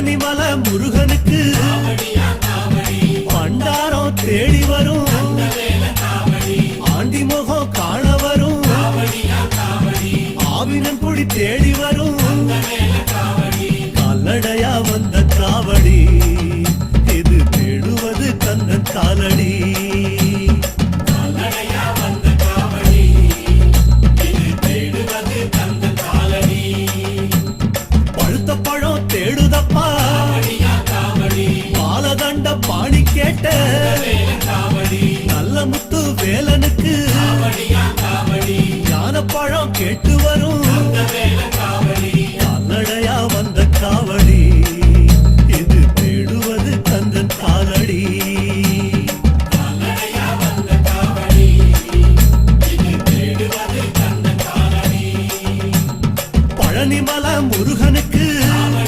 பழனிமலை முருகனுக்கு பண்டாரம் தேடி வரும் ஆண்டி முகம் காண வரும் ஆவினன்குடி தேடி வரும் கால்நடையா வந்த காவடி இது தேடுவது கந்தன் காலடி தேடுதப்பா பாலதண்ட பாணி கேட்ட நல்ல முத்து வேலனுக்கு ஞானப்பழம் கேட்டு வரும்